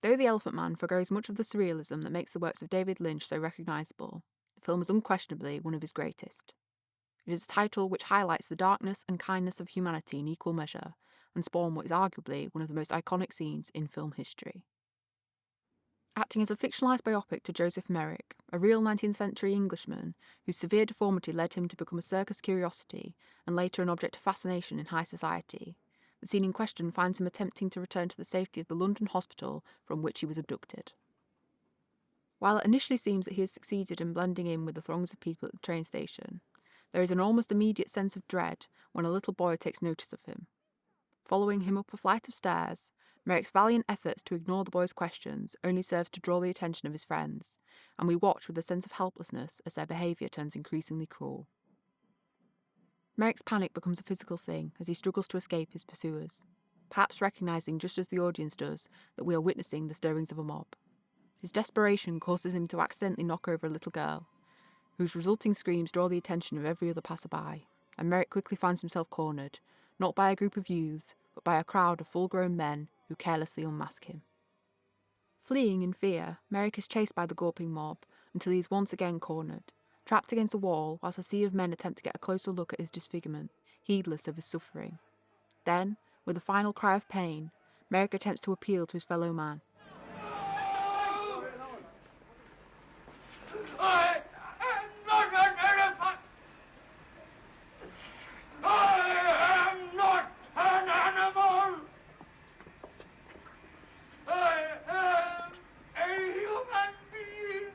Though The Elephant Man forgoes much of the surrealism that makes the works of David Lynch so recognisable, the film is unquestionably one of his greatest. It is a title which highlights the darkness and kindness of humanity in equal measure and spawned what is arguably one of the most iconic scenes in film history. Acting as a fictionalised biopic to Joseph Merrick, a real 19th century Englishman whose severe deformity led him to become a circus curiosity and later an object of fascination in high society, the scene in question finds him attempting to return to the safety of the London hospital from which he was abducted. While it initially seems that he has succeeded in blending in with the throngs of people at the train station, there is an almost immediate sense of dread when a little boy takes notice of him. Following him up a flight of stairs, Merrick's valiant efforts to ignore the boy's questions only serves to draw the attention of his friends, and we watch with a sense of helplessness as their behaviour turns increasingly cruel. Merrick's panic becomes a physical thing as he struggles to escape his pursuers, perhaps recognising just as the audience does that we are witnessing the stirrings of a mob. His desperation causes him to accidentally knock over a little girl, whose resulting screams draw the attention of every other passerby, and Merrick quickly finds himself cornered, not by a group of youths, but by a crowd of full-grown men who carelessly unmask him. Fleeing in fear, Merrick is chased by the gawping mob until he is once again cornered, trapped against a wall whilst a sea of men attempt to get a closer look at his disfigurement, heedless of his suffering. Then, with a final cry of pain, Merrick attempts to appeal to his fellow man. I am not an elephant! I am not an animal! I am a human being!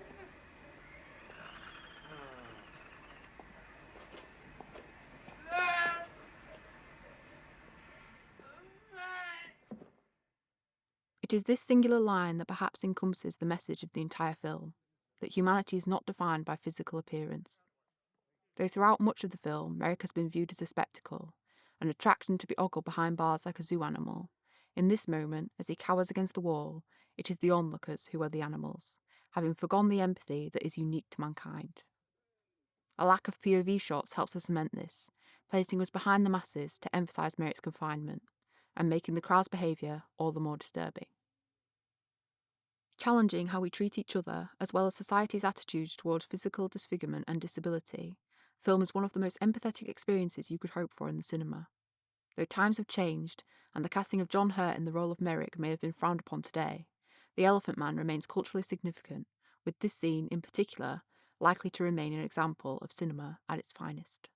It is this singular line that perhaps encompasses the message of the entire film, that humanity is not defined by physical appearance. Though throughout much of the film, Merrick has been viewed as a spectacle, an attraction to be ogled behind bars like a zoo animal, in this moment, as he cowers against the wall, it is the onlookers who are the animals, having forgone the empathy that is unique to mankind. A lack of POV shots helps us cement this, placing us behind the masses to emphasise Merrick's confinement, and making the crowd's behaviour all the more disturbing. Challenging how we treat each other, as well as society's attitudes towards physical disfigurement and disability, film is one of the most empathetic experiences you could hope for in the cinema. Though times have changed, and the casting of John Hurt in the role of Merrick may have been frowned upon today, The Elephant Man remains culturally significant, with this scene, in particular, likely to remain an example of cinema at its finest.